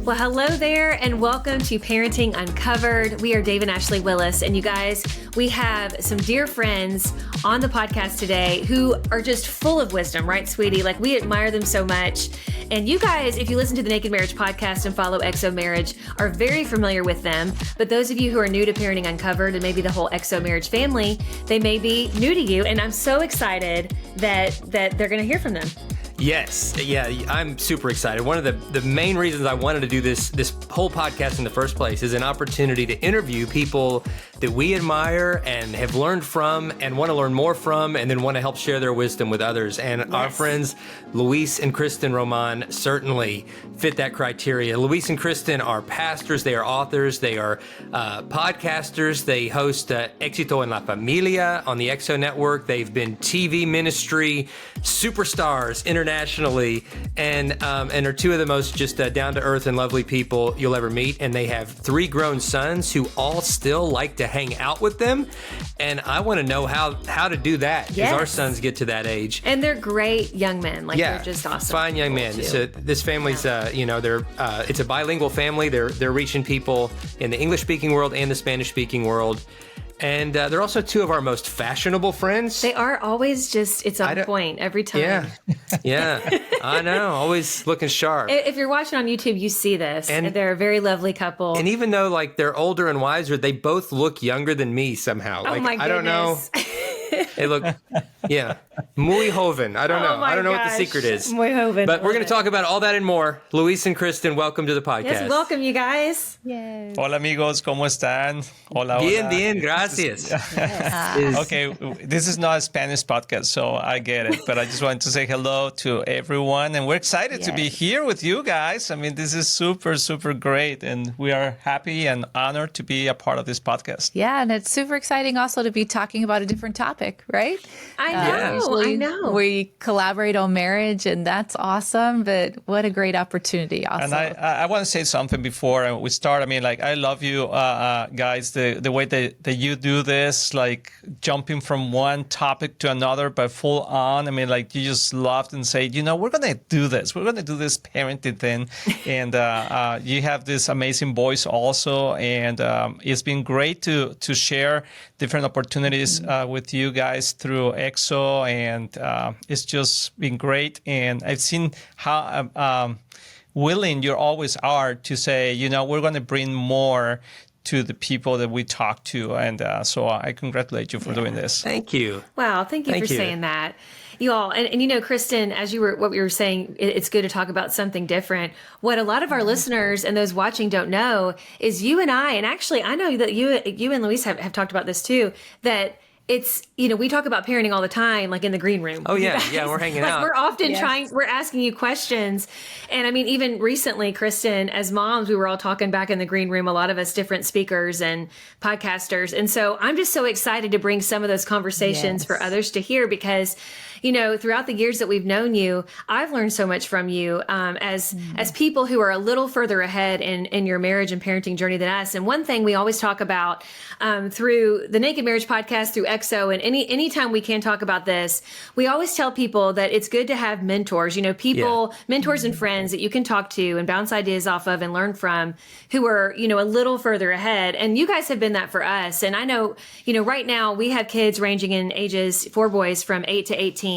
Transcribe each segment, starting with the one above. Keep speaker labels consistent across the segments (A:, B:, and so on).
A: Well, hello there and welcome to Parenting Uncovered. We are Dave and Ashley Willis, and you guys, we have some dear friends on the podcast today who are just full of wisdom, right, sweetie? Like, we admire them so much. And you guys, if you listen to the Naked Marriage podcast and follow Exo Marriage, are very familiar with them. But those of you who are new to Parenting Uncovered and maybe the whole Exo Marriage family, they may be new to you. And I'm so excited that they're going to hear from them.
B: Yes. Yeah, I'm super excited. One of the main reasons I wanted to do this whole podcast in the first place is an opportunity to interview people that we admire and have learned from and want to learn more from, and then want to help share their wisdom with others. And Our friends, Luis and Kristen Román, certainly fit that criteria. Luis and Kristen are pastors, they are authors, they are podcasters, they host Éxito en la Familia on the Exo Network. They've been TV ministry superstars internationally, and are two of the most just down-to-earth and lovely people you'll ever meet. And they have 3 grown sons who all still like to hang out with them. And I want to know how to do that as our sons get to that age.
A: And they're great young men. They're just awesome.
B: Fine young men. So this family's, they're it's a bilingual family. They're reaching people in the English-speaking world and the Spanish-speaking world. And they're also 2 of our most fashionable friends.
A: They are always it's on point every time.
B: Yeah, I know. Always looking sharp.
A: If you're watching on YouTube, you see this. And they're a very lovely couple.
B: And even though they're older and wiser, they both look younger than me somehow.
A: Oh my goodness.
B: I don't know. They look, muy joven. I don't know. I don't know what the secret is.
A: Muy joven.
B: But we're going to talk about all that and more. Luis and Kristen, welcome to the podcast.
A: Yes, welcome, you guys.
C: Yes. Hola, amigos. ¿Cómo están? Hola, hola.
B: Bien, gracias.
C: Okay, this is not a Spanish podcast, so I get it. But I just wanted to say hello to everyone. And we're excited to be here with you guys. I mean, this is super, super great. And we are happy and honored to be a part of this podcast.
D: Yeah, and it's super exciting also to be talking about a different topic, right?
A: I know.
D: We collaborate on marriage, and that's awesome. But what a great opportunity also.
C: And I want to say something before we start. I mean, I love you guys, the way that you do this, jumping from one topic to another, but full on. I mean, you just laughed and say, we're going to do this. We're going to do this parenting thing. And you have this amazing voice also. And it's been great to share different opportunities with you guys through EXO, and it's just been great. And I've seen how willing you always are to say, we're going to bring more to the people that we talk to. And so I congratulate you for doing this.
B: Thank you.
A: Wow. Thank you for saying that. You all, and Kristen, what we were saying, it's good to talk about something different. What a lot of our listeners and those watching don't know is you and I, and actually I know that you and Luis have talked about this too, that it's, we talk about parenting all the time, in the green room.
B: Oh, yeah. We're hanging out.
A: We're often we're asking you questions. And I mean, even recently, Kristen, as moms, we were all talking back in the green room, a lot of us different speakers and podcasters. And so I'm just so excited to bring some of those conversations for others to hear, because throughout the years that we've known you, I've learned so much from you as people who are a little further ahead in your marriage and parenting journey than us. And one thing we always talk about through the Naked Marriage podcast, through EXO, and anytime we can talk about this, we always tell people that it's good to have mentors, mentors and friends that you can talk to and bounce ideas off of and learn from, who are, a little further ahead. And you guys have been that for us. And I know, right now we have kids ranging in ages, 4 boys from 8 to 18.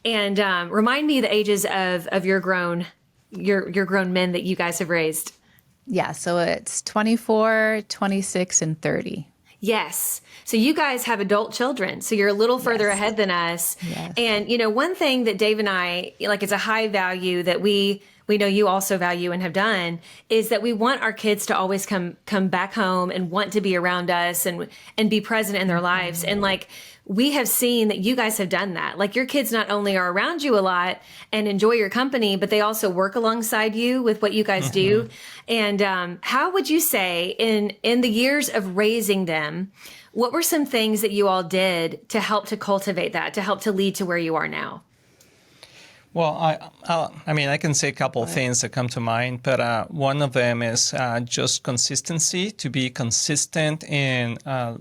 A: And remind me the ages of your grown men that you guys have raised.
D: Yeah, so it's 24, 26, and 30.
A: Yes. So you guys have adult children. So you're a little further ahead than us. Yes. And, one thing that Dave and I, it's a high value that we know you also value and have done, is that we want our kids to always come back home and want to be around us and be present in their lives. And we have seen that you guys have done that. Your kids not only are around you a lot and enjoy your company, but they also work alongside you with what you guys do. And how would you say in the years of raising them, what were some things that you all did to help to cultivate that, to help to lead to where you are now?
C: Well, I mean, I can say a couple of things that come to mind, but one of them is just consistency, to be consistent in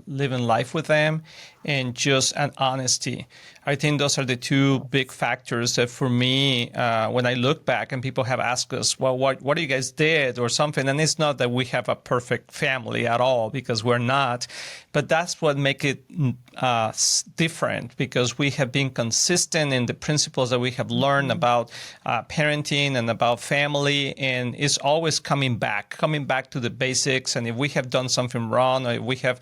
C: living life with them, and just an honesty. I think those are the two big factors that for me, when I look back and people have asked us, well, what do you guys did or something? And it's not that we have a perfect family at all, because we're not, but that's what makes it different, because we have been consistent in the principles that we have learned about parenting and about family, and it's always coming back to the basics. And if we have done something wrong, or if we have,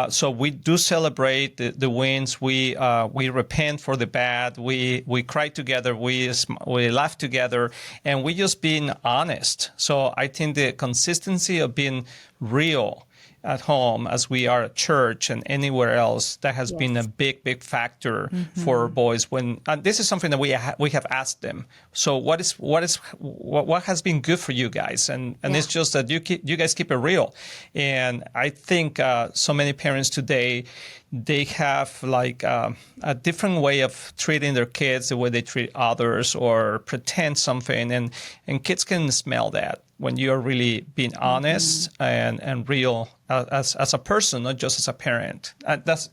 C: so we do celebrate the wins. We repent for the bad. We cry together. We laugh together, and we just being honest. So I think the consistency of being real at home as we are at church and anywhere else, that has been a big factor for boys. When and this is something that we have asked them. So what has been good for you guys? And it's just that you guys keep it real. And I think so many parents today, they have like a different way of treating their kids, the way they treat others or pretend something, and kids can smell that when you're really being honest and real as a person, not just as a parent. Those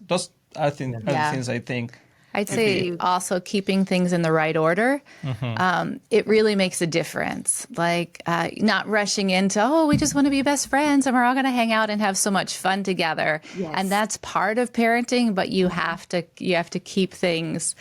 C: are the things I think.
D: I'd say also keeping things in the right order. It really makes a difference. Like not rushing into, we just want to be best friends and we're all going to hang out and have so much fun together. Yes. And that's part of parenting, but you have to keep things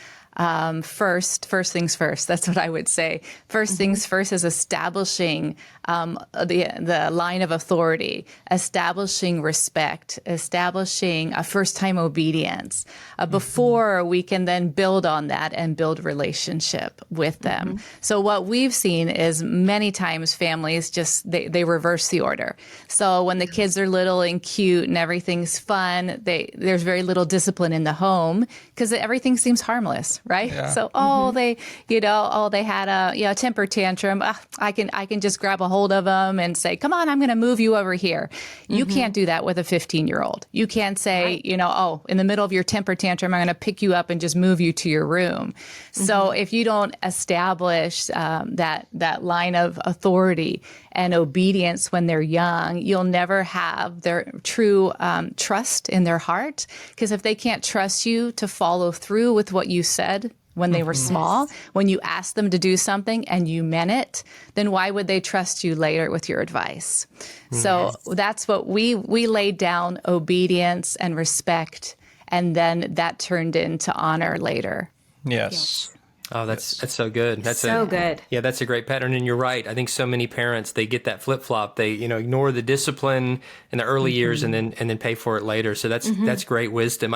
D: first things first. That's what I would say. First things first is establishing the line of authority, establishing respect, establishing a first-time obedience before we can then build on that and build relationship with them. So what we've seen is many times families just, they reverse the order. So when the kids are little and cute and everything's fun, there's very little discipline in the home because everything seems harmless, right? Yeah. So, they had a temper tantrum. I can just grab a hold of them and say, come on, I'm going to move you over here. You can't do that with a 15-year-old. You can't say, in the middle of your temper tantrum, I'm going to pick you up and just move you to your room. So if you don't establish that line of authority and obedience when they're young, you'll never have their true trust in their heart. Because if they can't trust you to follow through with what you said when they were small, when you asked them to do something and you meant it, then why would they trust you later with your advice? So that's what we laid down, obedience and respect, and then that turned into honor later.
C: Yes.
B: Oh, that's so good. That's
A: so good.
B: Yeah, that's a great pattern. And you're right. I think so many parents, they get that flip flop. They, ignore the discipline in the early years and then pay for it later. So that's great wisdom.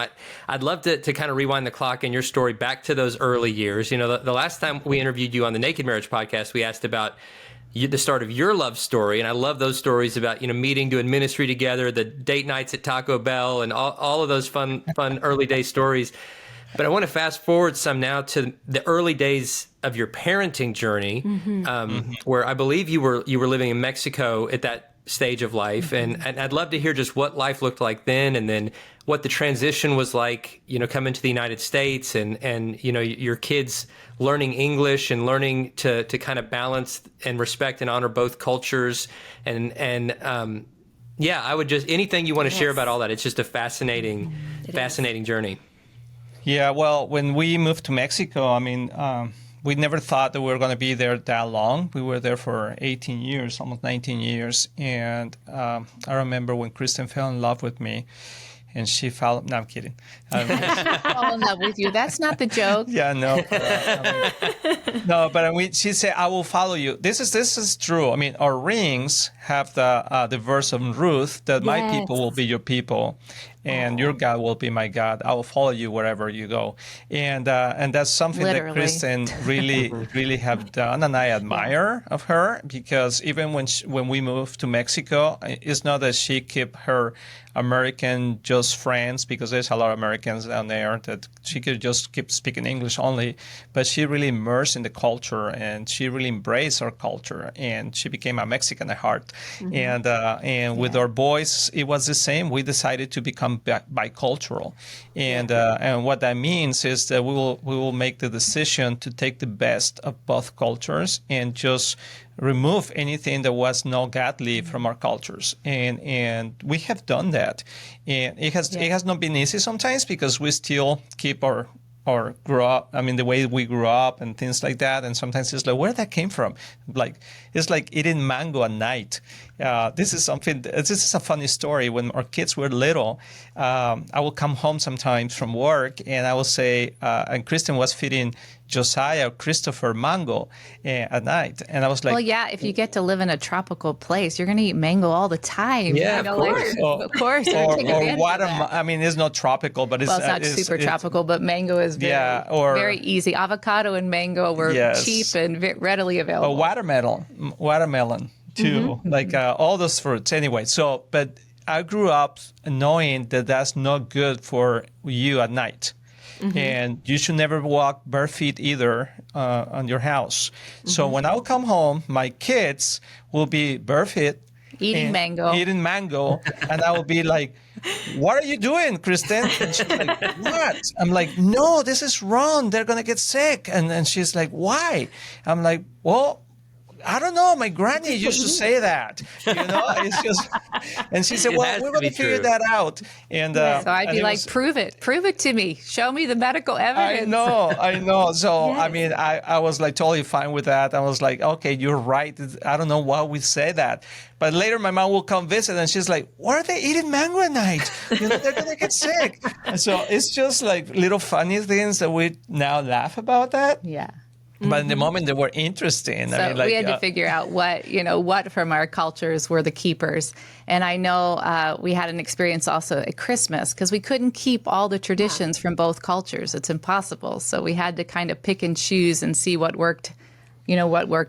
B: I'd love to kind of rewind the clock in your story back to those early years. The last time we interviewed you on the Naked Marriage podcast, we asked about the start of your love story. And I love those stories about, meeting, doing ministry together, the date nights at Taco Bell, and all of those fun early day stories. But I want to fast forward some now to the early days of your parenting journey, where I believe you were living in Mexico at that stage of life. And I'd love to hear just what life looked like then, and then what the transition was like, coming to the United States and your kids learning English and learning to kind of balance and respect and honor both cultures. And I would just, anything you want to share about all that. It's just a fascinating journey.
C: Yeah, well, when we moved to Mexico, we never thought that we were going to be there that long. We were there for 18 years, almost 19 years. And I remember when Kristen fell in love with me, and she fell. No, I'm kidding.
D: Fall in love with you. That's not the joke.
C: Yeah, no. She said, "I will follow you." This is true. Our rings have the verse of Ruth that my people will be your people, and your God will be my God. I will follow you wherever you go. And that's something that Kristen really have done, and I admire of her, because even when we moved to Mexico, it's not that she kept her American just friends, because there's a lot of Americans down there that she could just keep speaking English only, but she really immersed in the culture, and she really embraced our culture, and she became a Mexican at heart. And with our boys, it was the same. We decided to become become bicultural, and what that means is that we will make the decision to take the best of both cultures and just remove anything that was not godly from our cultures, and we have done that, and it has not been easy sometimes because we still keep our or grew up, I mean, the way we grew up and things like that. And sometimes it's like, where that came from? Like, it's like eating mango at night. This is a funny story. When our kids were little, I will come home sometimes from work and I will say, and Kristen was feeding Josiah or Christopher mango at night. And I was like,
D: well, yeah, if you get to live in a tropical place, you're going to eat mango all the time.
B: Yeah, of course.
D: Of course.
C: Or watermelon. I mean, it's not tropical, but it's
D: not super tropical, but mango is very easy. Avocado and mango were cheap and readily available.
C: Watermelon too, like all those fruits. Anyway, but I grew up knowing that that's not good for you at night. Mm-hmm. And you should never walk bare feet either on your house. Mm-hmm. So when I will come home, my kids will be bare feet.
D: Eating mango.
C: And I will be like, what are you doing, Kristen? And she's like, what? I'm like, no, this is wrong. They're going to get sick. And she's like, why? I'm like, well, I don't know. My granny used to say that, it's just, and she said, well, we're going to figure that out. And
D: so I'd be like, prove it to me. Show me the medical evidence.
C: I know. So, yes. I mean, I was like totally fine with that. I was like, okay, you're right. I don't know why we say that. But later my mom will come visit and she's like, why are they eating mango at night? They're going to get sick. And so it's just like little funny things that we now laugh about that.
D: Yeah.
C: But in the moment they were interesting.
D: So we had to figure out what from our cultures were the keepers. And I know we had an experience also at Christmas because we couldn't keep all the traditions from both cultures. It's impossible. So we had to kind of pick and choose and see what worked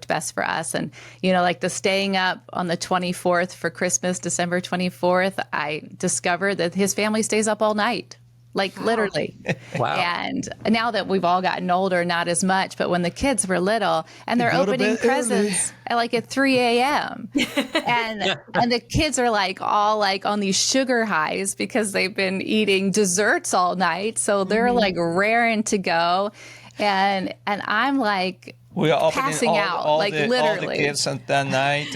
D: best for us. And, like the staying up on the 24th for Christmas, December 24th, I discovered that his family stays up all night. Like literally.
B: Wow.
D: And now that we've all gotten older, not as much, but when the kids were little and they're opening presents at 3 a.m. and the kids are all on these sugar highs because they've been eating desserts all night. So they're like raring to go. And I'm like,
C: we are
D: passing out, literally.
C: All the kids at that night.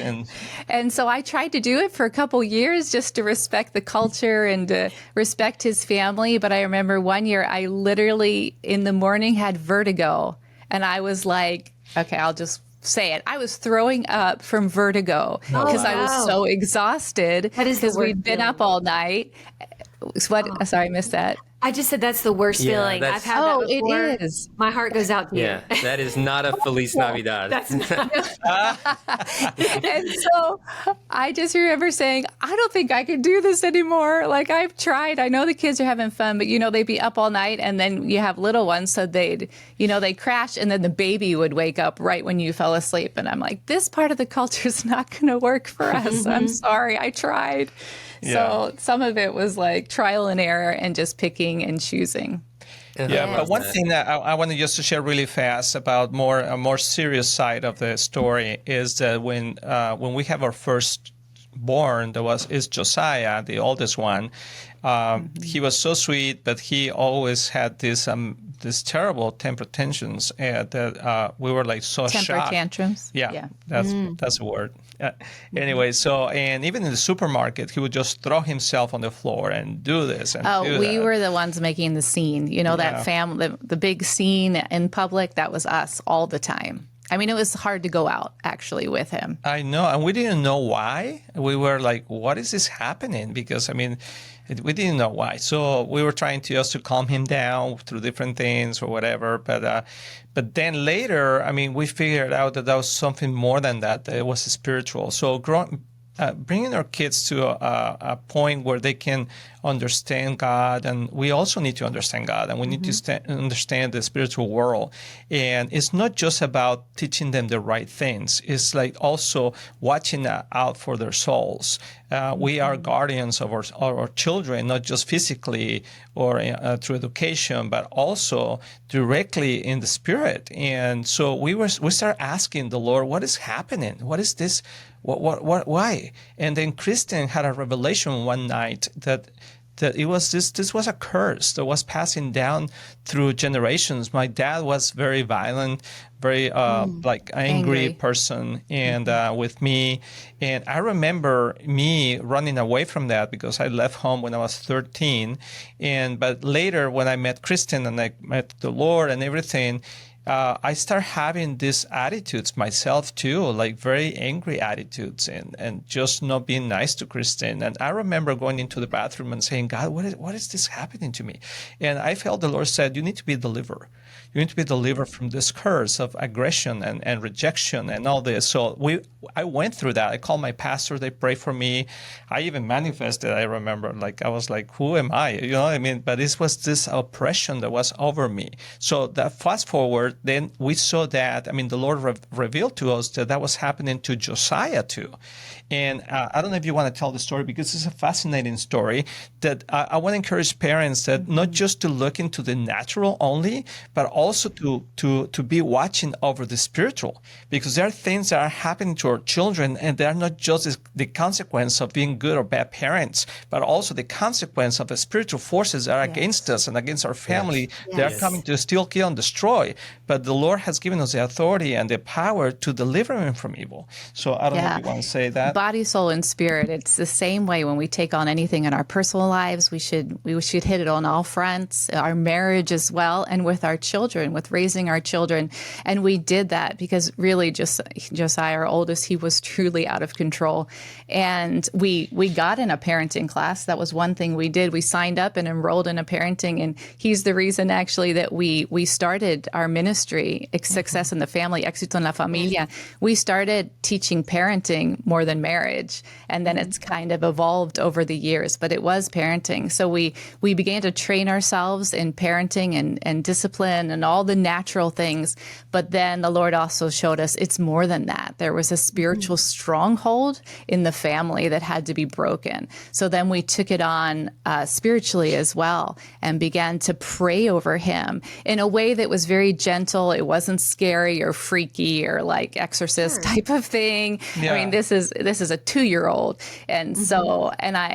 D: And so I tried to do it for a couple years just to respect the culture and to respect his family. But I remember one year I literally in the morning had vertigo. And I was like, okay, I'll just say it. I was throwing up from vertigo because I was so exhausted because we'd been up all night. Sorry, I missed that.
A: I just said that's the worst feeling. I've had that before.
D: It is.
A: My heart goes out to you.
B: Yeah, that is not a Feliz Navidad.
D: And so I just remember saying, I don't think I can do this anymore. Like I've tried. I know the kids are having fun, but they'd be up all night and then you have little ones. So they'd crash and then the baby would wake up right when you fell asleep. And I'm like, this part of the culture is not going to work for us. I'm sorry. I tried. Yeah. So some of it was like trial and error and just picking and choosing.
C: Yeah, but one thing that I wanted just to share really fast about a more serious side of the story is that when we have our first born, is Josiah, the oldest one. He was so sweet, but he always had this terrible temper tensions that we were like so shocked.
D: Temper tantrums.
C: Yeah. That's a word. Anyway, and even in the supermarket, he would just throw himself on the floor and do this.
D: We were the ones making the scene. That family, the big scene in public, that was us all the time. I mean, it was hard to go out actually with him.
C: I know. And we didn't know why. We were like, what is this happening? Because, I mean, we didn't know why. So we were trying to calm him down through different things or whatever. But then later, I mean, we figured out that was something more than that. That it was spiritual. So bringing our kids to a point where they can understand God, and we also need to understand God, and we need to understand the spiritual world. And it's not just about teaching them the right things. It's like also watching out for their souls. We are guardians of our children, not just physically or through education, but also directly in the spirit. And so we started asking the Lord, what is happening? What is this? Why? And then Kristen had a revelation one night that that it was this was a curse that was passing down through generations. My dad was very violent, very like angry person, and with me. And I remember me running away from that because I left home when I was 13. But later, when I met Kristen and I met the Lord and everything, I start having these attitudes myself too, like very angry attitudes, and just not being nice to Kristen. And I remember going into the bathroom and saying, God, what is this happening to me? And I felt the Lord said, you need to be delivered. You need to be delivered from this curse of aggression and rejection and all this. So I went through that. I called my pastor. They prayed for me. I even manifested. I remember, like, I was like, who am I? You know what I mean? But this was this oppression that was over me. So that fast forward, then we saw that, I mean, the Lord revealed to us that was happening to Josiah too. And I don't know if you want to tell the story, because it's a fascinating story that I want to encourage parents that not just to look into the natural only, but also to be watching over the spiritual, because there are things that are happening to our children, and they are not just the consequence of being good or bad parents, but also the consequence of the spiritual forces that are against us and against our family. They are coming to steal, kill, and destroy. But the Lord has given us the authority and the power to deliver them from evil. So I don't know if you want to say that.
D: Body, soul, and spirit. It's the same way when we take on anything in our personal lives. We should hit it on all fronts, our marriage as well, and with our children, with raising our children. And we did that because really Josiah, our oldest, he was truly out of control. And we got in a parenting class. That was one thing we did. We signed up and enrolled in a parenting, and he's the reason actually that we started our ministry, Success in the Family, Éxito en la Familia. We started teaching parenting more than marriage, and then it's kind of evolved over the years, but it was parenting. So we began to train ourselves in parenting and discipline and all the natural things, but then the Lord also showed us it's more than that. There was a spiritual stronghold in the family that had to be broken. So then we took it on spiritually as well and began to pray over him in a way that was very gentle. It wasn't scary or freaky or like exorcist type of thing. I mean, this is a 2-year-old. And so,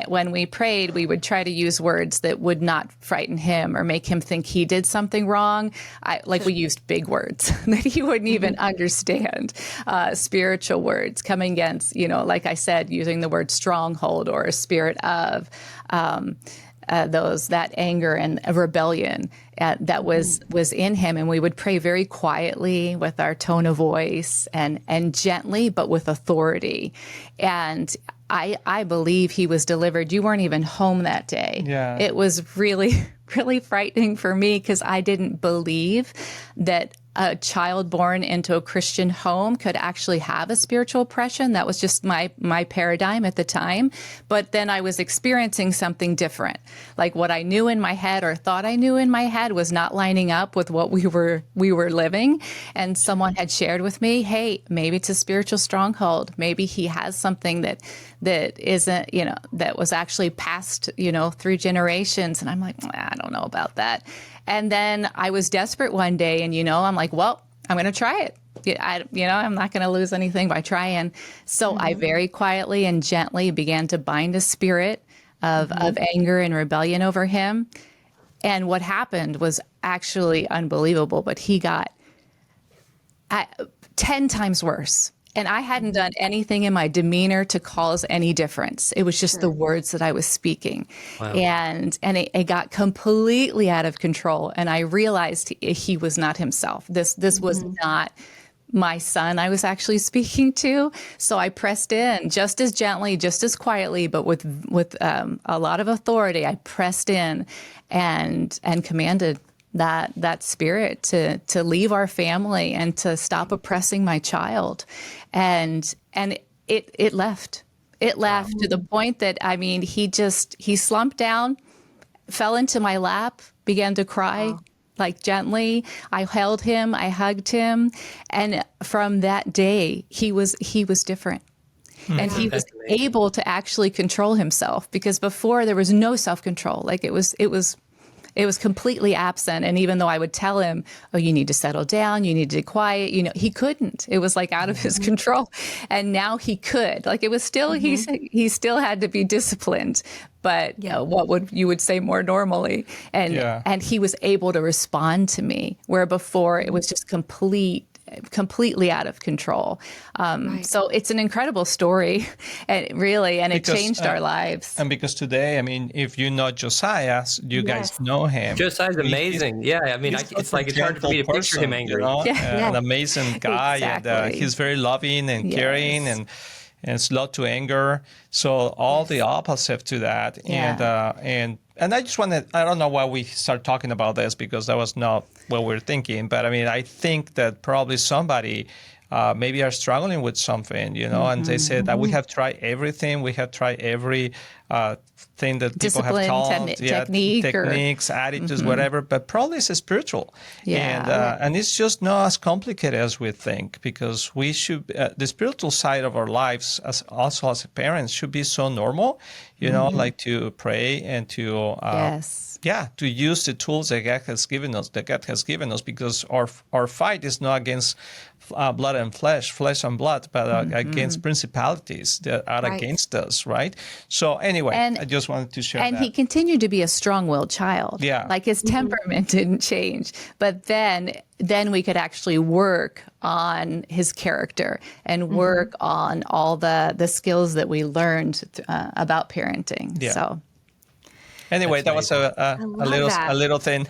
D: when we prayed, we would try to use words that would not frighten him or make him think he did something wrong. We used big words that he wouldn't even understand, spiritual words coming against, like I said, using the word stronghold or a spirit of, that anger and rebellion that was in him. And we would pray very quietly with our tone of voice and gently, but with authority. And I believe he was delivered. You weren't even home that day.
C: Yeah.
D: It was really, really frightening for me because I didn't believe that a child born into a Christian home could actually have a spiritual oppression. That was just my paradigm at the time. But then I was experiencing something different. Like what I knew in my head or thought I knew in my head was not lining up with what we were living. And someone had shared with me, hey, maybe it's a spiritual stronghold. Maybe he has something that isn't, that was actually passed, through generations. And I'm like, I don't know about that. And then I was desperate one day and, I'm like, well, I'm going to try it. I'm not going to lose anything by trying. So I very quietly and gently began to bind a spirit of anger and rebellion over him. And what happened was actually unbelievable, but he got 10 times worse. And I hadn't done anything in my demeanor to cause any difference. It was just the words that I was speaking. Wow. And it got completely out of control. And I realized he was not himself. This was not my son I was actually speaking to. So I pressed in just as gently, just as quietly, but with a lot of authority. I pressed in and commanded that spirit to leave our family and to stop oppressing my child. And it left. It left to the point that, he slumped down, fell into my lap, began to cry like gently. I held him, I hugged him. And from that day, he was different. And he was able to actually control himself, because before there was no self-control. Like it was It was completely absent. And even though I would tell him, oh, you need to settle down, you need to be quiet, he couldn't. It was like out of his control. And now he could. Like, it was still, he still had to be disciplined, but what you would say more normally. And he was able to respond to me, where before it was just completely out of control. So it's an incredible story, and it changed our lives.
C: And because today, I mean, if you know Josiah, you guys know him.
B: Josiah's amazing. I mean, it's like it's hard for me to picture him angry.
C: An amazing guy,
D: Exactly.
C: and he's very loving and caring and slow to anger. So all the opposite to that. And I just wanted, I don't know why we start talking about this, because that was not what we're thinking. But I mean, I think that probably somebody maybe are struggling with something, and they said that we have tried everything. We have tried every thing that people have taught, techniques, attitudes, whatever, but probably it's spiritual. And it's just not as complicated as we think, because we should, the spiritual side of our lives, as parents, should be so normal, like to pray and to to use the tools that God has given us, because our fight is not against blood and flesh and blood, but against principalities that are against us, right? So anyway, I just wanted to share that.
D: And he continued to be a strong-willed child. Like, his temperament didn't change. But then we could actually work on his character and work on all the skills that we learned about parenting. So.
C: Anyway, that was a little thing.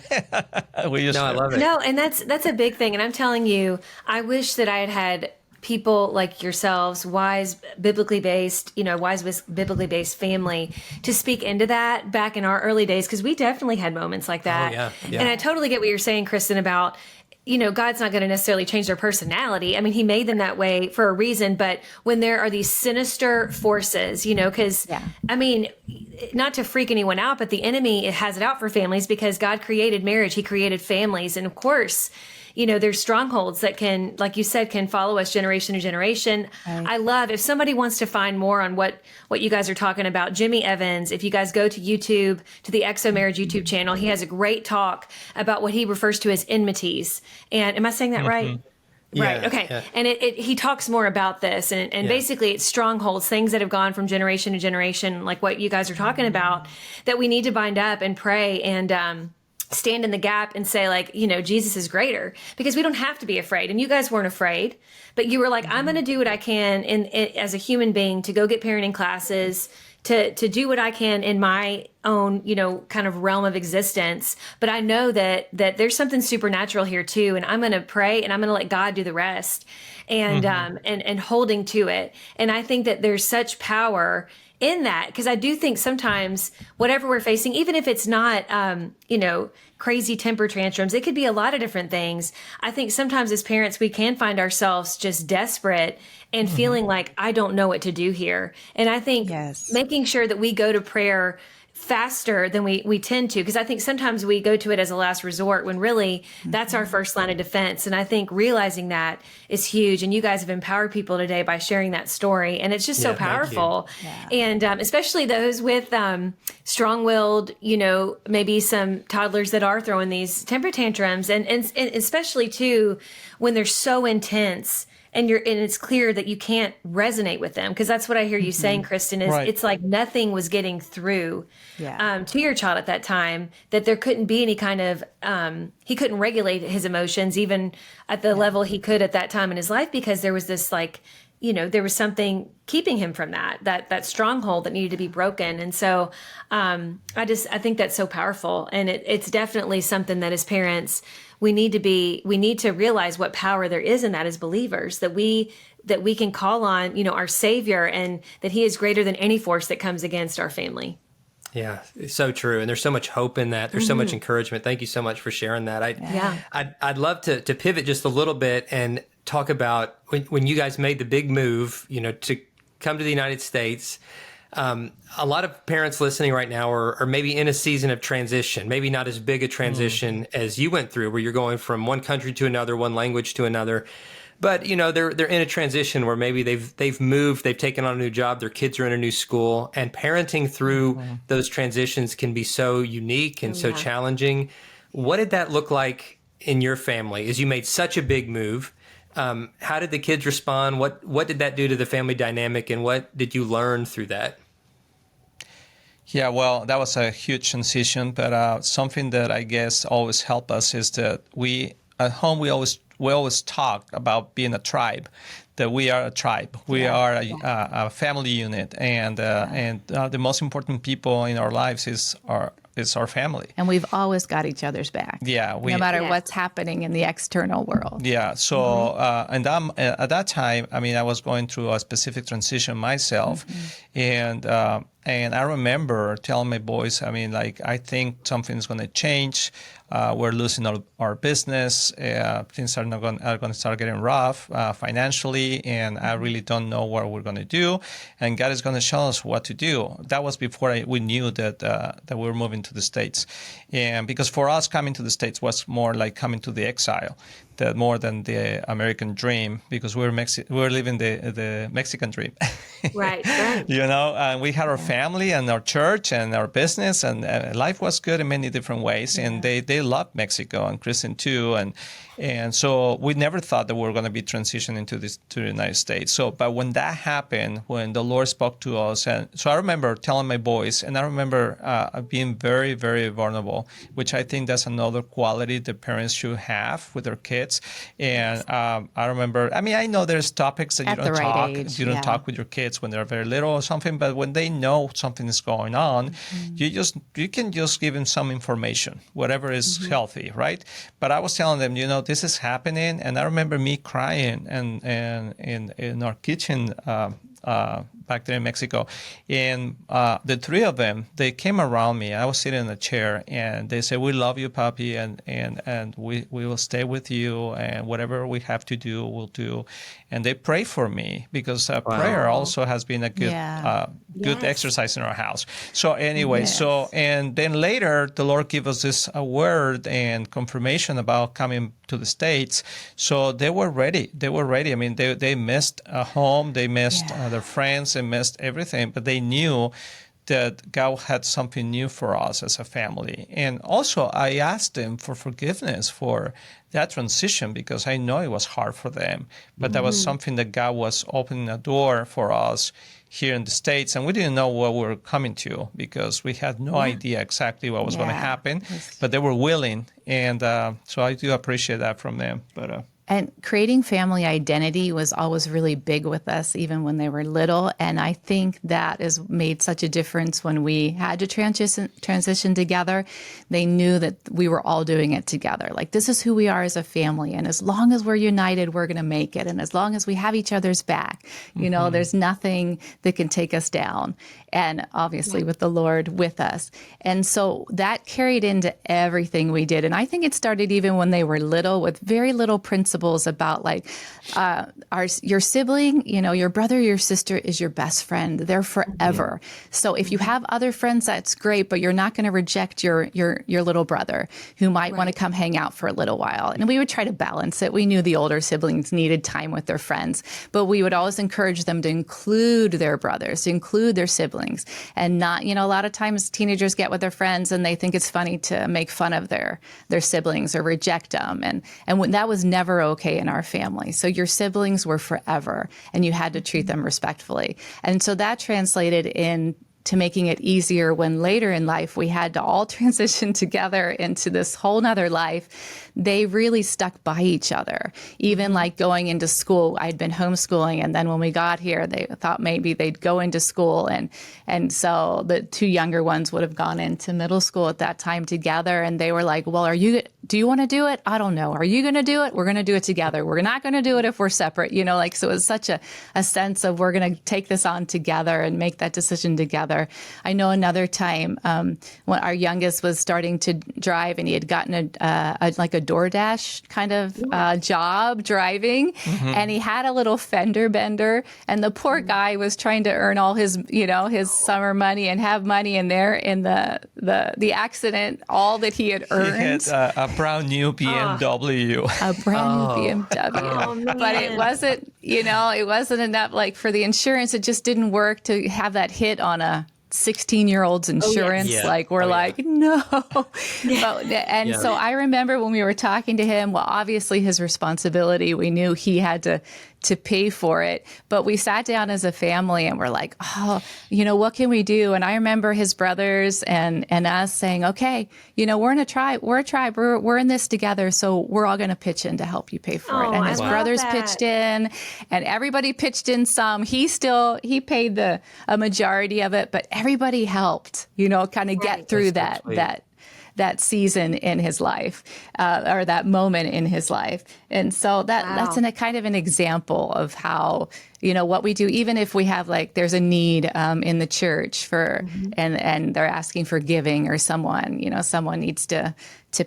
B: I love it.
A: No, and that's a big thing. And I'm telling you, I wish that I had people like yourselves, wise, biblically based family, to speak into that back in our early days, because we definitely had moments like that. And I totally get what you're saying, Kristen, about God's not going to necessarily change their personality. I mean, he made them that way for a reason. But when there are these sinister forces, because, I mean, not to freak anyone out, but the enemy has it out for families, because God created marriage. He created families. And of course, there's strongholds that can, like you said, can follow us generation to generation. Right. I love, if somebody wants to find more on what you guys are talking about, Jimmy Evans, if you guys go to YouTube, to the Exo Marriage YouTube channel, he has a great talk about what he refers to as enmities. And am I saying that right? Right. Okay. Yeah. And he talks more about this, and basically it's strongholds, things that have gone from generation to generation, like what you guys are talking about, that we need to bind up and pray and, stand in the gap and say, like, Jesus is greater, because we don't have to be afraid. And you guys weren't afraid, but you were like, I'm going to do what I can as a human being to go get parenting classes, to do what I can in my own, kind of realm of existence. But I know that there's something supernatural here too. And I'm going to pray, and I'm going to let God do the rest, and holding to it. And I think that there's such power in that, because I do think sometimes whatever we're facing, even if it's not, crazy temper tantrums, it could be a lot of different things. I think sometimes as parents, we can find ourselves just desperate and feeling like, I don't know what to do here. And I think making sure that we go to prayer faster than we tend to, because I think sometimes we go to it as a last resort, when really that's our first line of defense. And I think realizing that is huge. And you guys have empowered people today by sharing that story, and it's just so powerful. And especially those with strong-willed, maybe some toddlers that are throwing these temper tantrums, and especially too when they're so intense. And it's clear that you can't resonate with them, because that's what I hear you saying, Kristen, is it's like nothing was getting through to your child at that time, that there couldn't be any kind of, he couldn't regulate his emotions even at the level he could at that time in his life, because there was this there was something keeping him from that stronghold that needed to be broken. And so I think that's so powerful. And it's definitely something that as parents, we need to realize what power there is in that as believers, that we can call on, our Savior, and that he is greater than any force that comes against our family.
B: Yeah, it's so true. And there's so much hope in that. There's so much encouragement. Thank you so much for sharing that. I'd love to pivot just a little bit and talk about when you guys made the big move, to come to the United States. A lot of parents listening right now are maybe in a season of transition, maybe not as big a transition as you went through, where you're going from one country to another, one language to another. but they're in a transition where maybe they've moved, they've taken on a new job, their kids are in a new school, and parenting through those transitions can be so unique and so challenging. What did that look like in your family as you made such a big move? How did the kids respond? What did that do to the family dynamic, and what did you learn through that?
C: Yeah, well, that was a huge transition, but something that I guess always helped us is that at home we always talk about being a tribe, that we are a tribe, we are a family unit, and the most important people in our lives is our family.
D: And we've always got each other's back.
C: Yeah,
D: no matter what's happening in the external world.
C: Yeah. So, and at that time, I mean, I was going through a specific transition myself, and I remember telling my boys, I mean, like, I think something's going to change. We're losing our business. Things are going to start getting rough financially, and I really don't know what we're going to do. And God is going to show us what to do. That was before we knew that we were moving to the States, and because for us coming to the States was more like coming to the exile, that more than the American dream, because we're living the Mexican dream.
A: Right.
C: And we had our family and our church and our business, and life was good in many different ways. And they loved Mexico, and Kristen too, and so we never thought that we were going to be transitioning to the United States. So, but when that happened, when the Lord spoke to us, and so I remember telling my boys, and I remember being very, very vulnerable, which I think that's another quality that parents should have with their kids. And I remember, I mean, I know there's topics that you don't talk with your kids when they're very little or something, but when they know something is going on, you can just give them some information, whatever is healthy, right? But I was telling them, this is happening, and I remember me crying and in our kitchen back there in Mexico, and the three of them, they came around me. I was sitting in a chair, and they said, "We love you, Papi, and we will stay with you, and whatever we have to do, we'll do." And they pray for me, because prayer also has been a good exercise in our house. So anyway, and then later the Lord gave us this word and confirmation about coming to the States. So they were ready. I mean, they missed home, they missed their friends, they missed everything, but they knew that God had something new for us as a family. And also, I asked them for forgiveness for that transition, because I know it was hard for them. But that was something that God was opening a door for us here in the States. And we didn't know what we were coming to, because we had no idea exactly what was going to happen. But they were willing. And so I do appreciate that from them. But
D: And creating family identity was always really big with us, even when they were little. And I think that has made such a difference when we had to transition together. They knew that we were all doing it together. Like, this is who we are as a family. And as long as we're united, we're going to make it. And as long as we have each other's back, there's nothing that can take us down. And obviously with the Lord with us. And so that carried into everything we did. And I think it started even when they were little, with very little principles about, like, your sibling, your brother, your sister is your best friend. They're forever. So if you have other friends, that's great, but you're not going to reject your little brother who might want to come hang out for a little while. And we would try to balance it. We knew the older siblings needed time with their friends, but we would always encourage them to include their brothers, to include their siblings, and not, a lot of times teenagers get with their friends and they think it's funny to make fun of their siblings or reject them. And that was never okay in our family. So your siblings were forever, and you had to treat them respectfully. And so that translated into making it easier when later in life we had to all transition together into this whole nother life. They really stuck by each other. Even like going into school, I'd been homeschooling, and then when we got here, they thought maybe they'd go into school, and so the two younger ones would have gone into middle school at that time together, and they were like, "Well, do you want to do it? I don't know. Are you going to do it? We're going to do it together. We're not going to do it if we're separate." So it was such a sense of, we're going to take this on together and make that decision together. together. I know another time when our youngest was starting to drive, and he had gotten like a DoorDash kind of job driving, and he had a little fender bender, and the poor guy was trying to earn all his summer money and have money in there. In the accident, all that he had earned.
C: He had a brand new BMW.
D: A brand new BMW. But it wasn't, it wasn't enough, like, for the insurance. It just didn't work to have that hit on a 16-year-old's insurance.
B: Yeah.
D: Like, we're no. So I remember when we were talking to him, well, obviously his responsibility, we knew he had to pay for it. But we sat down as a family and we're like, what can we do? And I remember his brothers and us saying, okay, we're in a tribe. We're a tribe. We're in this together. So we're all going to pitch in to help you pay for it. And his brothers pitched in, and everybody pitched in some. He paid a majority of it, but everybody helped, kind of get through that season in his life, or that moment in his life. And so that's a kind of an example of how, what we do, even if we have, like, there's a need in the church for, and they're asking for giving, or someone needs to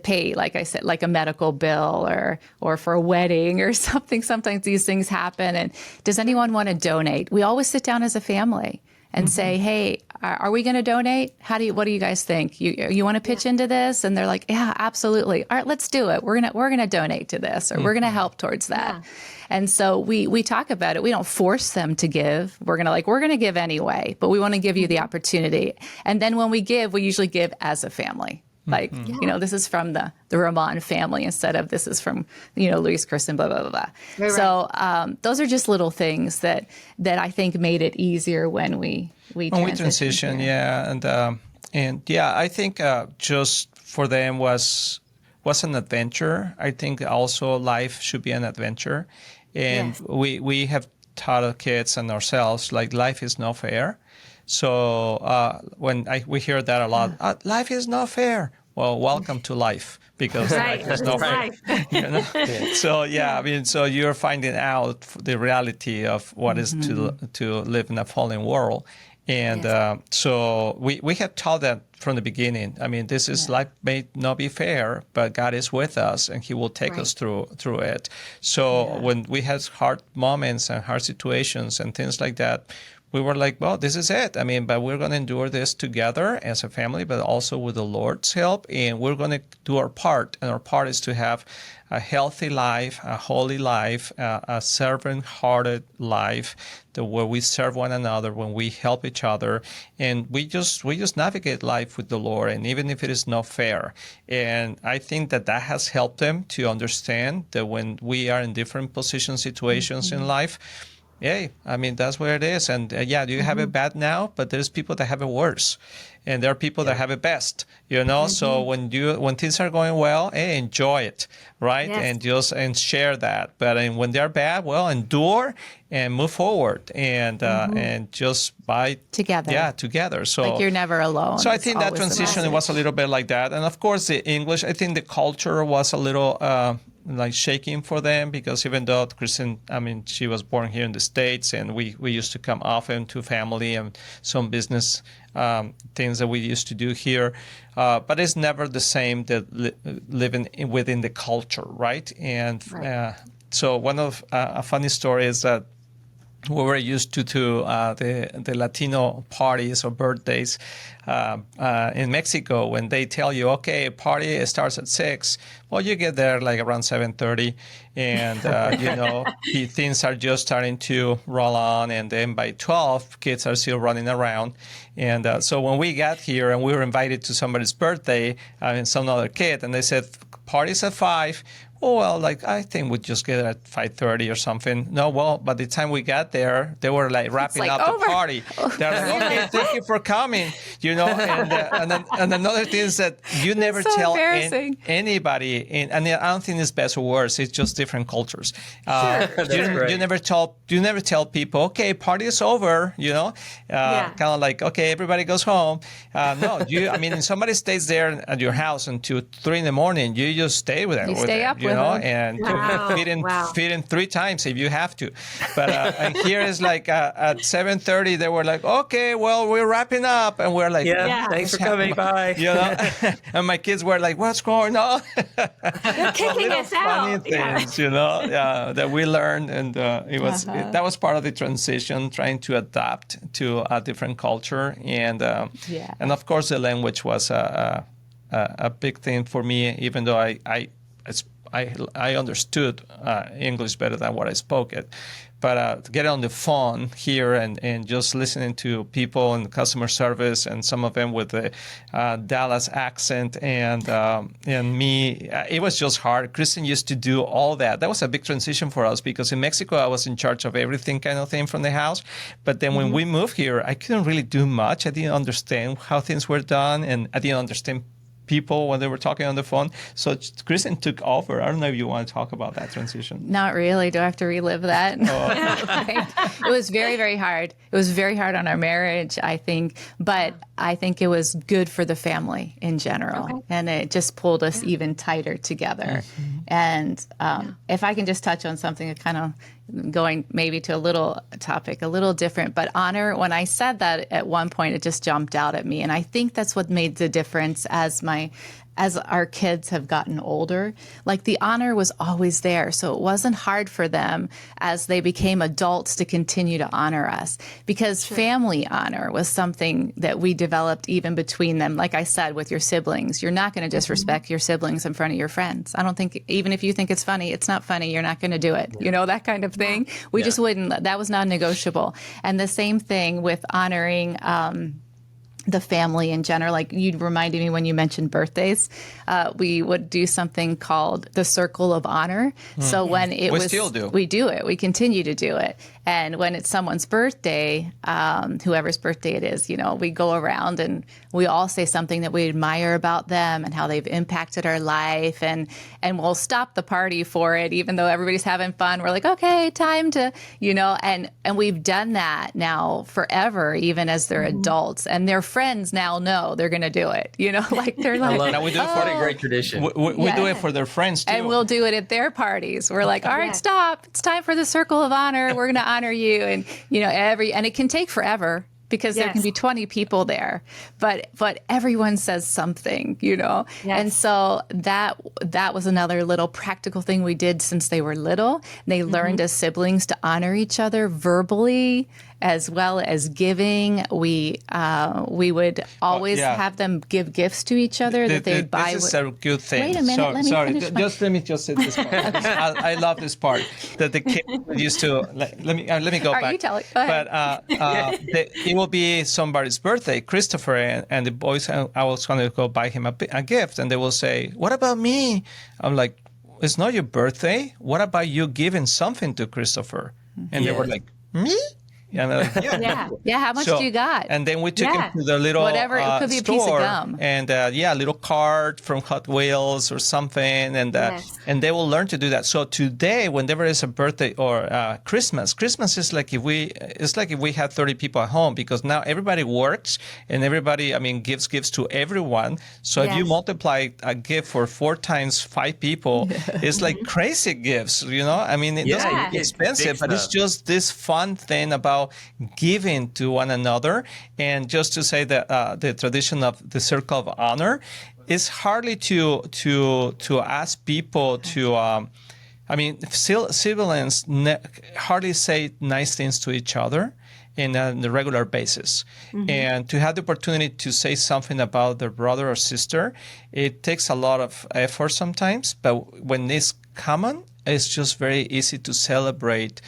D: pay, like I said, like a medical bill or for a wedding or something. Sometimes these things happen. And does anyone want to donate? We always sit down as a family and say, hey, are we going to donate? What do you guys think? You want to pitch into this? And they're like, yeah, absolutely. All right, let's do it. We're going to donate to this, or we're going to help towards that. Yeah. And so we talk about it. We don't force them to give. We're going to give anyway, but we want to give you the opportunity. And then when we give, we usually give as a family. Like, this is from the Román family instead of this is from, Luis Kristen, blah, blah, blah, blah. Right, so those are just little things that I think made it easier when we transitioned.
C: Yeah. And I think just for them was an adventure. I think also life should be an adventure. And we have taught our kids and ourselves, like, life is not fair. So when we hear that a lot, life is not fair. Well, welcome to life, because life is not fair. So so you're finding out the reality of what is to live in a fallen world. And so we have taught that from the beginning. I mean, this is life may not be fair, but God is with us, and He will take us through it. So when we had hard moments and hard situations and things like that, we were like, well, this is it. I mean, but we're going to endure this together as a family, but also with the Lord's help, and we're going to do our part. And our part is to have a healthy life, a holy life, a servant-hearted life, where we serve one another, when we help each other, and we just navigate life with the Lord, and even if it is not fair. And I think that has helped them to understand that when we are in different positions, situations in life, I mean, that's where it is. And you have it bad now, but there's people that have it worse. And there are people that have it best, So when things are going well, enjoy it, right? Yes. And share that. But when they're bad, well, endure and move forward and just together. Yeah, together. So
D: like, you're never alone.
C: So I think that transition was a little bit like that. And of course, the English, I think the culture was a little shaking for them, because even though Kristen, I mean, she was born here in the States, and we used to come often to family and some business things that we used to do here, but it's never the same that living within the culture, right? And so one of a funny story is that we were used to the Latino parties or birthdays in Mexico, when they tell you, okay, party starts at 6. Well, you get there like around 7:30, and things are just starting to roll on, and then by 12, kids are still running around. And so when we got here and we were invited to somebody's birthday, and some other kid, and they said, party's at 5. Oh, well, I think we'd just get it at 5:30 or something. No, well, by the time we got there, they were wrapping up the party. They're like, okay, thank you for coming, And another thing is that you never tell anybody, and I don't think it's best or worse. It's just different cultures. You never tell people, okay, party is over. Kind of like, okay, everybody goes home. No, if somebody stays there at your house until 3 a.m, you just stay with them.
D: You stay up with
C: know, and
A: Wow.
C: feed in 3 times if you have to. But and here is like at 7:30, they were like, okay, well, we're wrapping up. And we're like,
B: Thanks for coming. Bye.
C: You know, and my kids were like, "What's going on?"
A: They're kicking us
C: Funny
A: out.
C: things, you know, that we learned, and it was that was part of the transition, trying to adapt to a different culture, and of course the language was a big thing for me, even though I understood English better than what I spoke it. But to get on the phone here and just listening to people in customer service, and some of them with the Dallas accent, and me, it was just hard. Kristen used to do all that. That was a big transition for us, because in Mexico, I was in charge of everything kind of thing from the house. But then when we moved here, I couldn't really do much. I didn't understand how things were done, and I didn't understand people when they were talking on the phone. So Kristen took over. I don't know if you want to talk about that transition.
D: Not really. Do I have to relive that? It was very, very hard. It was very hard on our marriage, I think. But I think it was good for the family in general. Okay. And it just pulled us even tighter together. And if I can just touch on something kind of going maybe to a little topic, a little different, but honor, when I said that at one point, it just jumped out at me. And I think that's what made the difference as our kids have gotten older. Like, the honor was always there. So it wasn't hard for them as they became adults to continue to honor us, because family honor was something that we developed even between them. Like I said, with your siblings, you're not going to disrespect your siblings in front of your friends. I don't think, even if you think it's funny, it's not funny. You're not going to do it. You know, that kind of thing. We just wouldn't. That was non-negotiable. And the same thing with honoring the family in general. Like, you reminded me when you mentioned birthdays, we would do something called the Circle of Honor. So when we still do. We do it. We continue to do it. And when it's someone's birthday, whoever's birthday it is, you know, we go around and we all say something that we admire about them and how they've impacted our life. And we'll stop the party for it, even though everybody's having fun. We're like, okay, time to, you know, and we've done that now forever, even as they're adults. And their friends now know they're going to do it. You know, like, they're like,
B: now we do it for a great tradition.
C: We do it for their friends too.
D: And we'll do it at their parties. We're like, all right, stop. It's time for the Circle of Honor. We're going to honor you. And, you know, and it can take forever, because there can be 20 people there, but everyone says something, you know? Yes. And so that was another little practical thing we did since they were little. They learned as siblings to honor each other verbally as well as giving. We would always have them give gifts to each other that they'd buy.
C: This is a good thing.
D: Wait a minute, let me
C: just say this part. I love this part that the kids used to. Let me go back.
D: You tell it. Go ahead.
C: But it will be somebody's birthday, Christopher, and the boys. I was going to go buy him a gift, and they will say, "What about me?" I'm like, "It's not your birthday. What about you giving something to Christopher?" And they were like, "Me?" Like,
D: How much do you got?
C: And then we took him to the little
D: whatever. It could be
C: store,
D: a piece of gum,
C: and a little card from Hot Wheels or something, and they will learn to do that. So today, whenever it's a birthday or Christmas is like if we had 30 people at home, because now everybody works and everybody, gives gifts to everyone. So if you multiply a gift for 4 times 5 people, it's like crazy gifts. You know, it doesn't be expensive, but it's just this fun thing about giving to one another. And just to say that the tradition of the Circle of Honor is hardly to ask people to. Siblings hardly say nice things to each other on a regular basis. And to have the opportunity to say something about their brother or sister, it takes a lot of effort sometimes. But when it's common, it's just very easy to celebrate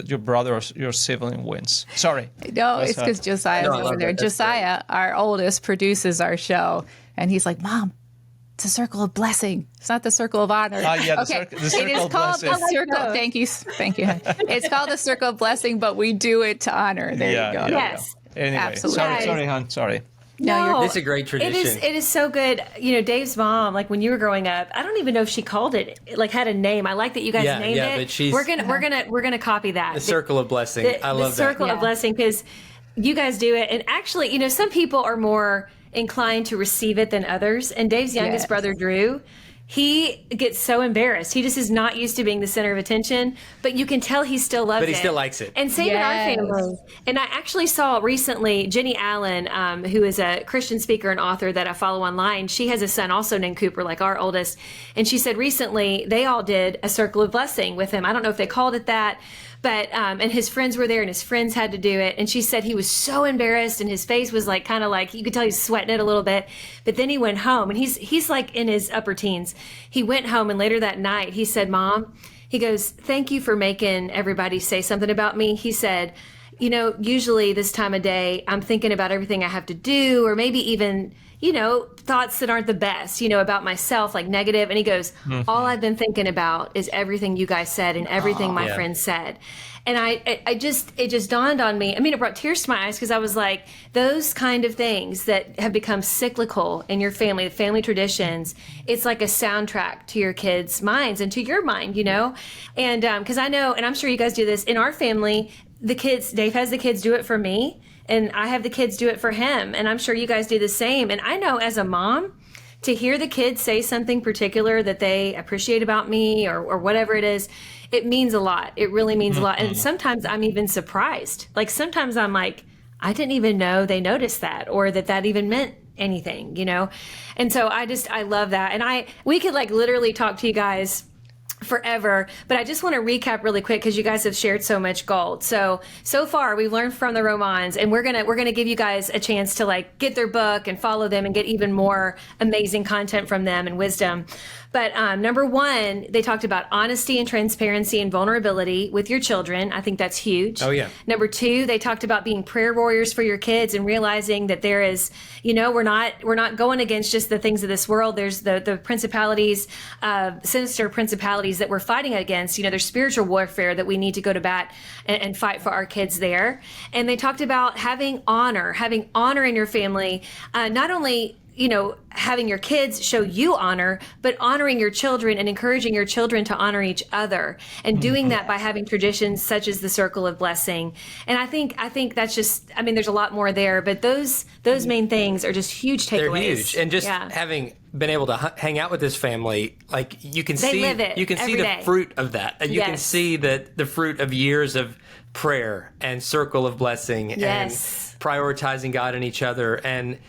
C: your brother or your sibling wins. Sorry.
D: No, it's because Josiah's over there. Josiah, our oldest, produces our show. And he's like, Mom, it's a circle of blessing. It's not the Circle of Honor.
C: The circle
D: it is
C: of
D: called
C: blessing.
D: the Circle. Thank you. It's called the Circle of Blessing, but we do it to honor. There you go.
A: Yes.
C: Anyway,
D: absolutely.
C: Sorry, hon. Sorry.
A: No,
B: it's a great tradition.
A: It is so good. You know, Dave's mom, like when you were growing up, I don't even know if she called it, like had a name. I like that you guys named it.
B: But she's,
A: we're gonna copy that.
B: The Circle of Blessing. I love that.
A: The Circle of Blessing, because you guys do it. And actually, you know, some people are more inclined to receive it than others. And Dave's youngest brother, Drew, he gets so embarrassed. He just is not used to being the center of attention, but you can tell he still loves it.
B: But he still likes it.
A: And same in our family. And I actually saw recently Jenny Allen, who is a Christian speaker and author that I follow online. She has a son also named Cooper, like our oldest. And she said recently they all did a circle of blessing with him. I don't know if they called it that, but and his friends were there and his friends had to do it. And she said he was so embarrassed and his face was like kind of like, you could tell he's sweating it a little bit. But then he went home and he's like in his upper teens. He went home and later that night he said, Mom, he goes, thank you for making everybody say something about me. He said, you know, usually this time of day, I'm thinking about everything I have to do, or maybe even, you know, thoughts that aren't the best, you know, about myself, like negative. And he goes, all I've been thinking about is everything you guys said and everything my friends said. And it just dawned on me. I mean, it brought tears to my eyes because I was like, those kind of things that have become cyclical in your family, the family traditions, it's like a soundtrack to your kids' minds and to your mind, you know? And because I know, and I'm sure you guys do this in our family, Dave has the kids do it for me. And I have the kids do it for him. And I'm sure you guys do the same. And I know as a mom, to hear the kids say something particular that they appreciate about me or whatever it is, it means a lot. It really means a lot. And sometimes I'm even surprised. Like sometimes I'm like, I didn't even know they noticed that or that even meant anything, you know? And so I love that. And we could like literally talk to you guys forever, but I just want to recap really quick because you guys have shared so much gold. So far we've learned from the Romans, and we're gonna give you guys a chance to like get their book and follow them and get even more amazing content from them and wisdom. But number one, they talked about honesty and transparency and vulnerability with your children. I think that's huge.
B: Oh, yeah. Number
A: two, they talked about being prayer warriors for your kids and realizing that there is, you know, we're not going against just the things of this world. There's the principalities, sinister principalities that we're fighting against. You know, there's spiritual warfare that we need to go to bat and fight for our kids there. And they talked about having honor in your family, not only, you know, having your kids show you honor, but honoring your children and encouraging your children to honor each other, and doing that by having traditions such as the circle of blessing. And I think that's just, I mean, there's a lot more there, but those main things are just huge takeaways.
B: They're huge. And just having been able to hang out with this family, like you can see the fruit of that. And you can see that the fruit of years of prayer and circle of blessing and prioritizing God and each other. And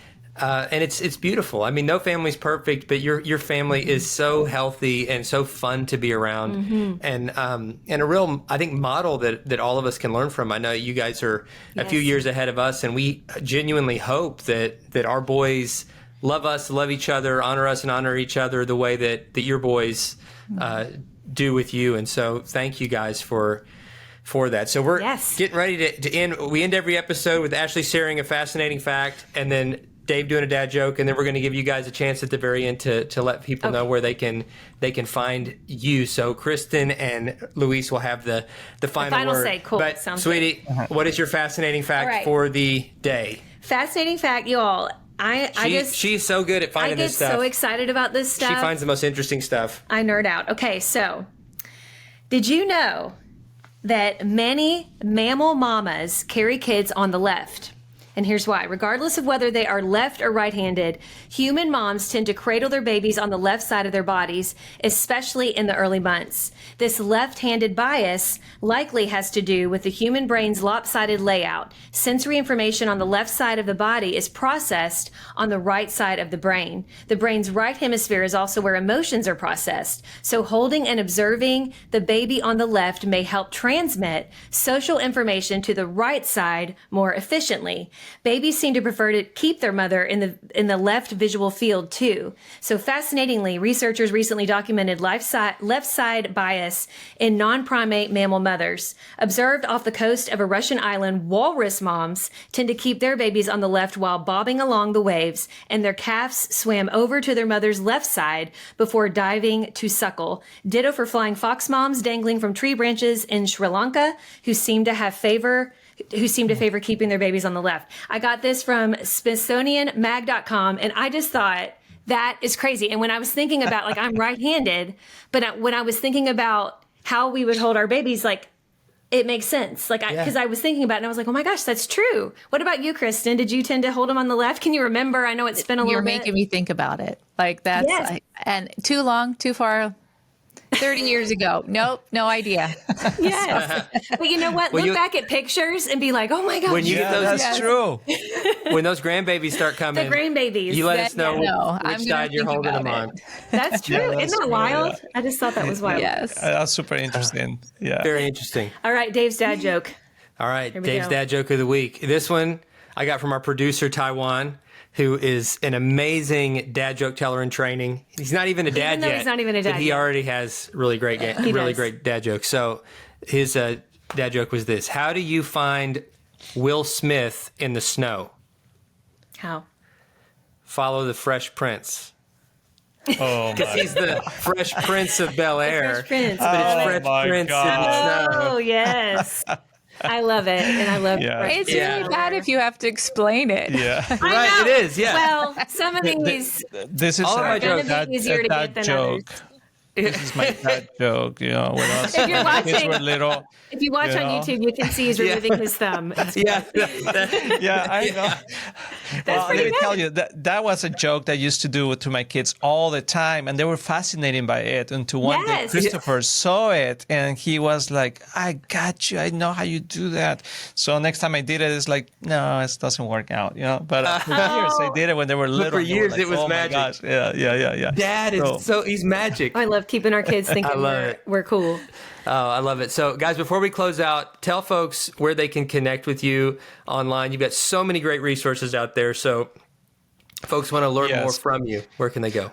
B: it's beautiful. I mean, no family's perfect, but your family is so healthy and so fun to be around, and a real, I think, model that all of us can learn from. I know you guys are a few years ahead of us, and we genuinely hope that our boys love us, love each other, honor us, and honor each other the way that your boys do with you. And so, thank you guys for that. So we're getting ready to end. We end every episode with Ashley sharing a fascinating fact, and then Dave doing a dad joke, and then we're going to give you guys a chance at the very end to let people know where they can find you. So Kristen and Luis will have the final word. Say, cool. But sounds sweetie, what is your fascinating fact for the day?
A: Fascinating fact, y'all.
B: She's so good at finding this stuff.
A: I get so excited about this stuff.
B: She finds the most interesting stuff.
A: I nerd out. Okay, so did you know that many mammal mamas carry kids on the left? And here's why. Regardless of whether they are left or right-handed, human moms tend to cradle their babies on the left side of their bodies, especially in the early months. This left-handed bias likely has to do with the human brain's lopsided layout. Sensory information on the left side of the body is processed on the right side of the brain. The brain's right hemisphere is also where emotions are processed. So holding and observing the baby on the left may help transmit social information to the right side more efficiently. Babies seem to prefer to keep their mother in the left visual field too. So fascinatingly, researchers recently documented left side bias in non-primate mammal mothers. Observed off the coast of a Russian island, walrus moms tend to keep their babies on the left while bobbing along the waves, and their calves swam over to their mother's left side before diving to suckle. Ditto for flying fox moms dangling from tree branches in Sri Lanka, who seem to favor keeping their babies on the left. I got this from SmithsonianMag.com, and I just thought that is crazy. And when I was thinking about, like, I'm right-handed, but when I was thinking about how we would hold our babies, like, it makes sense. Like, because I was thinking about it and I was like, oh my gosh, that's true. What about you, Kristen? Did you tend to hold them on the left? Can you remember? I know it's been a little bit.
D: You're making me think about it. Like that's, and too long, too far. 30 years ago. Nope, no idea.
A: Yes. But you know what? Look back at pictures and be like, oh my gosh.
B: When you get those,
C: that's true.
B: When those grandbabies start coming,
A: the grandbabies.
B: you let us know which side you're holding them on.
A: That's true. Isn't that wild? I just thought that was wild.
D: Yes.
C: That's super interesting. Yeah.
B: Very interesting.
A: All right, Dave's dad joke.
B: All right, Dave's
A: go.
B: dad joke of the week. This one I got from our producer, Taiwan, who is an amazing dad joke teller in training. He's not even a dad yet.
A: He's not even a dad
B: but he
A: yet.
B: already has really great dad jokes. So his dad joke was this: how do you find Will Smith in the snow?
A: How?
B: Follow the Fresh Prince.
C: Oh,
B: Because he's the Fresh Prince of Bel Air.
A: Fresh Prince.
B: But it's Fresh
C: my
B: Prince
C: God.
B: in the snow.
A: Oh, yes. I love it. And I love
D: It's really bad if you have to explain it.
C: Yeah.
B: Right, it is, yeah.
A: Well, some of these
C: This is
B: All of my
C: a
B: jokes
A: are easier to get than
C: joke. This is my dad joke, when us
A: If you're
C: kids
A: watching-
C: were little.
A: if you watch
C: You
A: on
C: know?
A: YouTube, you can see he's removing his thumb.
B: Yeah.
C: Yeah, I know. Well, let me tell you, that was a joke that I used to do to my kids all the time, and they were fascinated by it. Until one day,
A: Yes.
C: Christopher saw it, and he was like, I got you. I know how you do that. So next time I did it, it's like, no, it doesn't work out, But for years, I did it when they were little.
B: for
C: and they were
B: years,
C: like,
B: it was
C: oh my
B: magic.
C: gosh. Yeah.
B: Dad is he's magic.
A: I love keeping our kids thinking
B: love it.
A: we're cool.
B: Oh, I love it. So, guys, before we close out, tell folks where they can connect with you online. You've got so many great resources out there. So, folks want to learn more from you. Where can they go?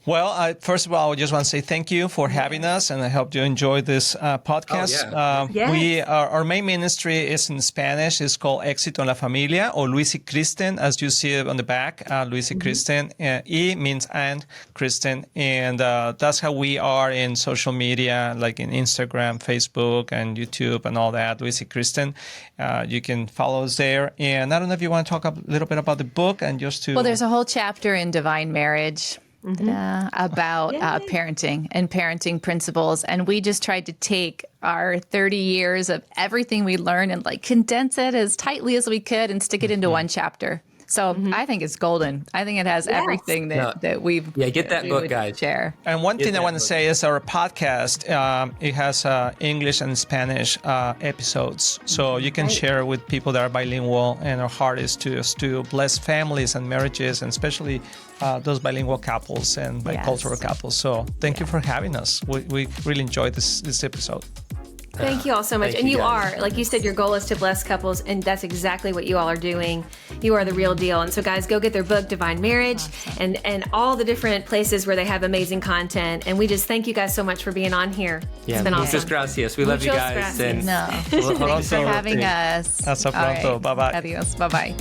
C: Well, first of all, I just want to say thank you for having us, and I hope you enjoy this podcast.
A: Yes.
C: Our main ministry is in Spanish. It's called Éxito en la Familia, or Luis Kristen, as you see it on the back. Luis Kristen. E means and, Kristen. And that's how we are in social media, like in Instagram, Facebook, and YouTube, and all that. Luis Kristen. You can follow us there. And I don't know if you want to talk a little bit about the book and just to...
D: Well, there's a whole chapter in Divine Marriage about parenting and parenting principles. And we just tried to take our 30 years of everything we learned and condense it as tightly as we could and stick it into one chapter. So I think it's golden. I think it has everything that we've
B: get that book, guys.
D: Share.
C: And one thing I want to say is our podcast, it has English and Spanish episodes. So you can share with people that are bilingual, and our heart is to bless families and marriages, and especially those bilingual couples and bicultural couples. So thank you for having us. We really enjoyed this episode.
A: Thank you all so much.
B: Thank
A: And
B: you
A: you
B: guys.
A: are, like you said, your goal is to bless couples, and that's exactly what you all are doing. You are the real deal. And so, guys, go get their book, Divine Marriage, and all the different places where they have amazing content. And we just thank you guys so much for being on here. It's been
B: Muchas
A: awesome.
B: gracias. We love you
A: Muchas
B: guys.
A: gracias.
B: And
D: No.
B: we'll
D: Thanks for
B: also-
D: having us.
C: Hasta
D: All
C: pronto.
D: right.
C: Bye-bye.
D: Adios. Bye-bye.